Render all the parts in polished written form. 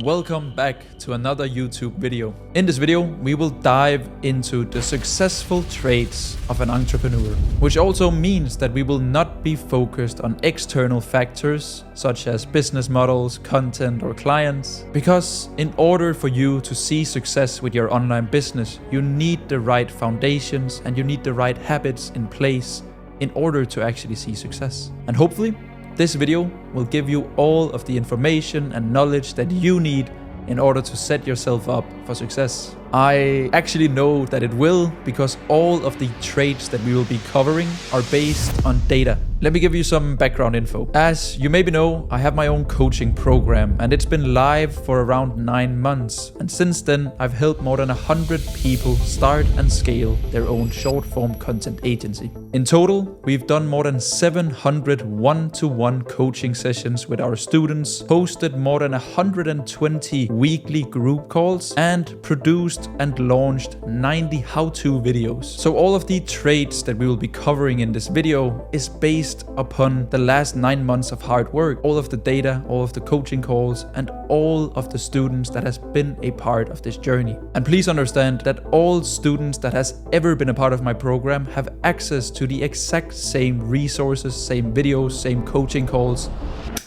Welcome back to another YouTube video. In this video, we will dive into the successful traits of an entrepreneur, which also means that we will not be focused on external factors such as business models, content, or clients. Because in order for you to see success with your online business, you need the right foundations and you need the right habits in place in order to actually see success. And hopefully, this video will give you all of the information and knowledge that you need in order to set yourself up for success. I actually know that it will, because all of the traits that we will be covering are based on data. Let me give you some background info. As you maybe know, I have my own coaching program and it's been live for around 9 months. And since then, I've helped more than 100 people start and scale their own short-form content agency. In total, we've done more than 700 one-to-one coaching sessions with our students, hosted more than 120 weekly group calls, and produced and launched 90 how-to videos. So all of the traits that we will be covering in this video is based upon the last 9 months of hard work, all of the data, all of the coaching calls, and all of the students that has been a part of this journey. And please understand that all students that has ever been a part of my program have access to the exact same resources, same videos, same coaching calls,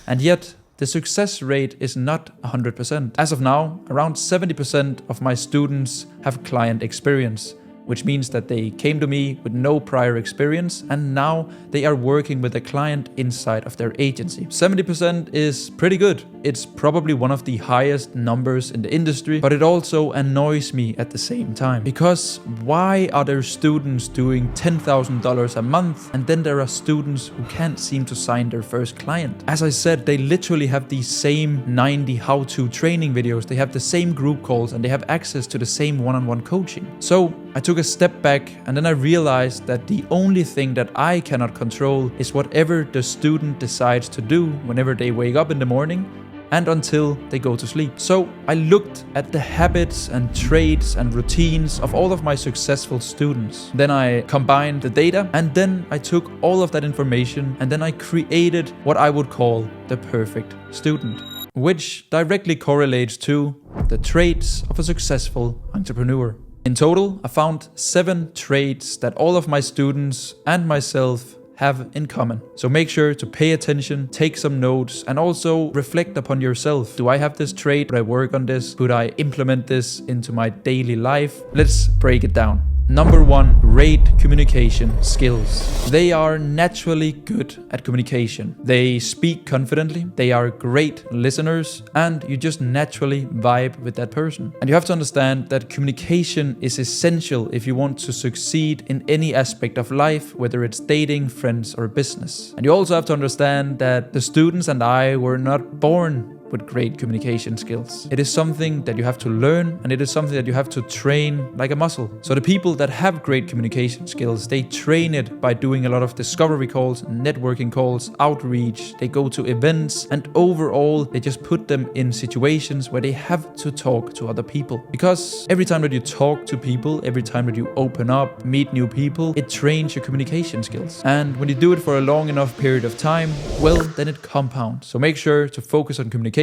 and yet the success rate is not 100%. As of now, around 70% of my students have client experience, which means that they came to me with no prior experience and now they are working with a client inside of their agency. 70% is pretty good. It's probably one of the highest numbers in the industry, but it also annoys me at the same time. Because why are there students doing $10,000 a month and then there are students who can't seem to sign their first client? As I said, they literally have the same 90 how-to training videos, they have the same group calls, and they have access to the same one-on-one coaching. So I took a step back and then I realized that the only thing that I cannot control is whatever the student decides to do whenever they wake up in the morning and until they go to sleep. So I looked at the habits and traits and routines of all of my successful students. Then I combined the data and then I took all of that information and then I created what I would call the perfect student, which directly correlates to the traits of a successful entrepreneur. In total, I found 7 traits that all of my students and myself have in common. So make sure to pay attention, take some notes, and also reflect upon yourself. Do I have this trait? Could I work on this? Could I implement this into my daily life? Let's break it down. Number 1, rate communication skills. They are naturally good at communication. They speak confidently, they are great listeners, and you just naturally vibe with that person. And you have to understand that communication is essential if you want to succeed in any aspect of life, whether it's dating, friends, or business. And you also have to understand that the students and I were not born with great communication skills. It is something that you have to learn, and it is something that you have to train like a muscle. So the people that have great communication skills, they train it by doing a lot of discovery calls, networking calls, outreach. They go to events, and overall they just put them in situations where they have to talk to other people. Because every time that you talk to people, every time that you open up, meet new people, it trains your communication skills. And when you do it for a long enough period of time, well, then it compounds. So make sure to focus on communication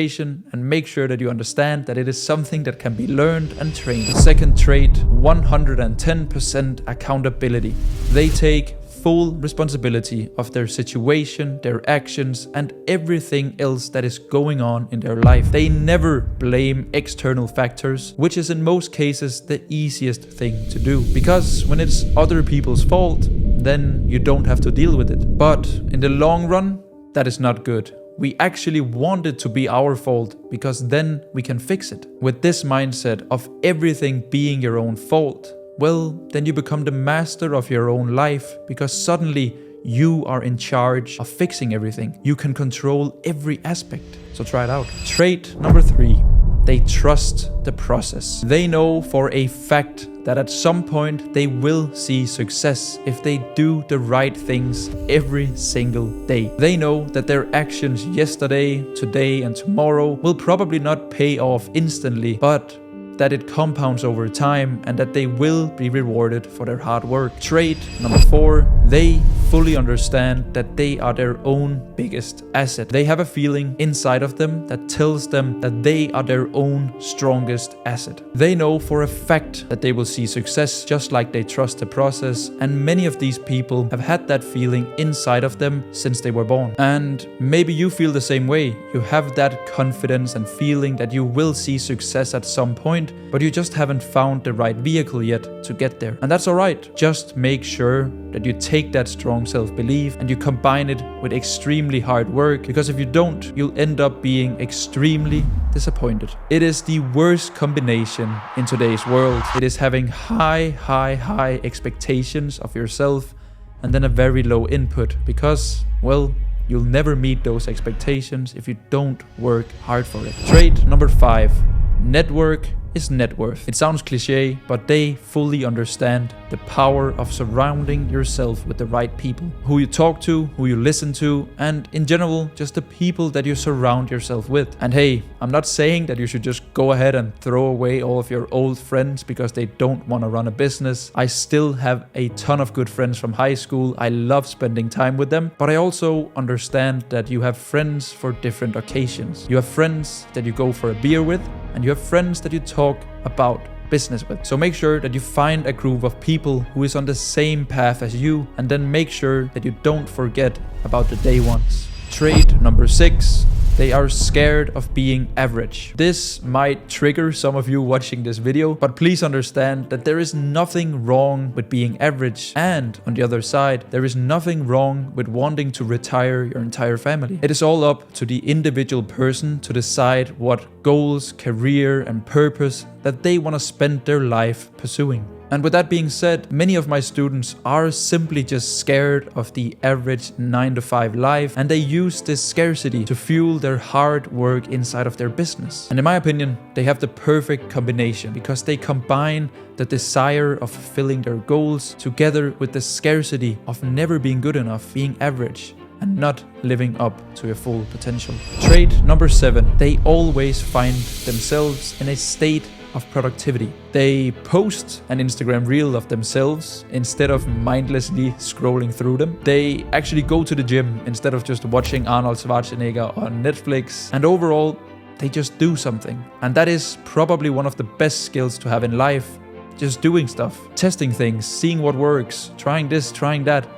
and make sure that you understand that it is something that can be learned and trained. The second trait, 110% accountability. They take full responsibility of their situation, their actions, and everything else that is going on in their life. They never blame external factors, which is in most cases the easiest thing to do. Because when it's other people's fault, then you don't have to deal with it. But in the long run, that is not good. We actually want it to be our fault because then we can fix it. With this mindset of everything being your own fault, well, then you become the master of your own life because suddenly you are in charge of fixing everything. You can control every aspect. So try it out. Trait number 3. They trust the process. They know for a fact that at some point they will see success if they do the right things every single day. They know that their actions yesterday, today, and tomorrow will probably not pay off instantly, but that it compounds over time, and that they will be rewarded for their hard work. Trait number 4, they fully understand that they are their own biggest asset. They have a feeling inside of them that tells them that they are their own strongest asset. They know for a fact that they will see success, just like they trust the process, and many of these people have had that feeling inside of them since they were born. And maybe you feel the same way. You have that confidence and feeling that you will see success at some point, but you just haven't found the right vehicle yet to get there. And that's alright. Just make sure that you take that strong self-belief and you combine it with extremely hard work, because if you don't, you'll end up being extremely disappointed. It is the worst combination in today's world. It is having high expectations of yourself and then a very low input, because, well, you'll never meet those expectations if you don't work hard for it. Trait number 5, network is net worth. It sounds cliche, but they fully understand the power of surrounding yourself with the right people. Who you talk to, who you listen to, and in general, just the people that you surround yourself with. And hey, I'm not saying that you should just go ahead and throw away all of your old friends because they don't want to run a business. I still have a ton of good friends from high school. I love spending time with them, but I also understand that you have friends for different occasions. You have friends that you go for a beer with, and you have friends that you talk about business with. So make sure that you find a group of people who is on the same path as you, and then make sure that you don't forget about the day ones. Trait number 6, they are scared of being average. This might trigger some of you watching this video, but please understand that there is nothing wrong with being average. And on the other side, there is nothing wrong with wanting to retire your entire family. It is all up to the individual person to decide what goals, career, and purpose that they want to spend their life pursuing. And with that being said, many of my students are simply just scared of the average 9-to-5 life, and they use this scarcity to fuel their hard work inside of their business. And in my opinion, they have the perfect combination, because they combine the desire of fulfilling their goals together with the scarcity of never being good enough, being average, and not living up to your full potential. Trait number 7, they always find themselves in a state of productivity. They post an Instagram reel of themselves instead of mindlessly scrolling through them. They actually go to the gym instead of just watching Arnold Schwarzenegger on Netflix. And overall, they just do something. And that is probably one of the best skills to have in life. Just doing stuff, testing things, seeing what works, trying this, trying that.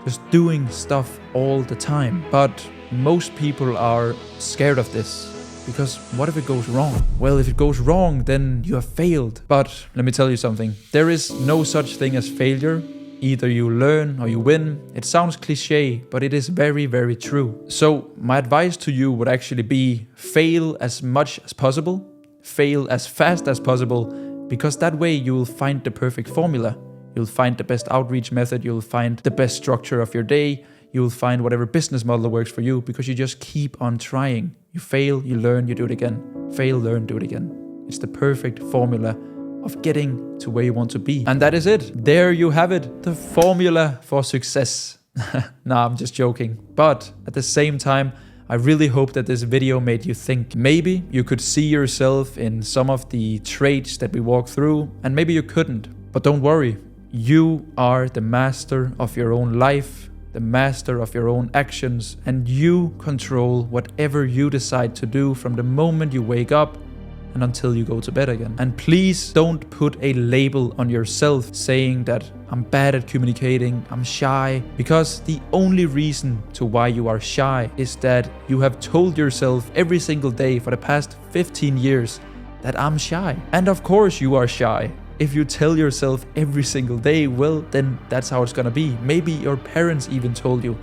Just doing stuff all the time. But most people are scared of this. Because what if it goes wrong? Well, if it goes wrong, then you have failed. But let me tell you something. There is no such thing as failure. Either you learn or you win. It sounds cliche, but it is very true. So my advice to you would actually be fail as much as possible. Fail as fast as possible. Because that way you will find the perfect formula. You'll find the best outreach method. You'll find the best structure of your day. You'll find whatever business model works for you, because you just keep on trying. You fail, you learn, you do it again. Fail, learn, do it again. It's the perfect formula of getting to where you want to be. And that is it. There you have it. The formula for success. Nah, I'm just joking. But at the same time, I really hope that this video made you think. Maybe you could see yourself in some of the traits that we walked through, and maybe you couldn't. But don't worry. You are the master of your own life, the master of your own actions, and you control whatever you decide to do from the moment you wake up and until you go to bed again. And please don't put a label on yourself saying that I'm bad at communicating, I'm shy, because the only reason to why you are shy is that you have told yourself every single day for the past 15 years that I'm shy. And of course you are shy. If you tell yourself every single day, well, then that's how it's gonna be. Maybe your parents even told you,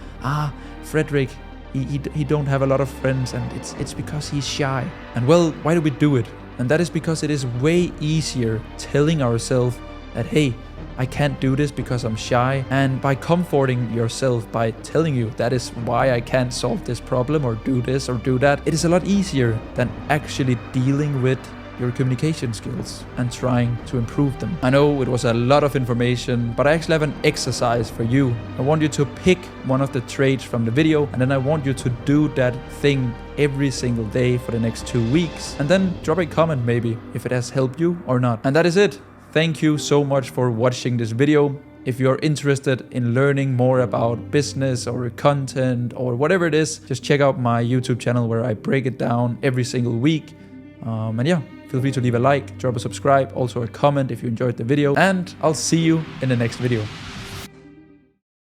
Frederick, he don't have a lot of friends, and it's because he's shy. And well, why do we do it? And that is because it is way easier telling ourselves that, hey, I can't do this because I'm shy. And by comforting yourself, by telling you that is why I can't solve this problem or do this or do that, it is a lot easier than actually dealing with your communication skills and trying to improve them. I know it was a lot of information, but I actually have an exercise for you. I want you to pick one of the traits from the video, and then I want you to do that thing every single day for the next 2 weeks, and then drop a comment maybe if it has helped you or not. And that is it. Thank you so much for watching this video. If you're interested in learning more about business or content or whatever it is, just check out my YouTube channel where I break it down every single week. And yeah, feel free to leave a like, drop a subscribe, also a comment if you enjoyed the video, and I'll see you in the next video.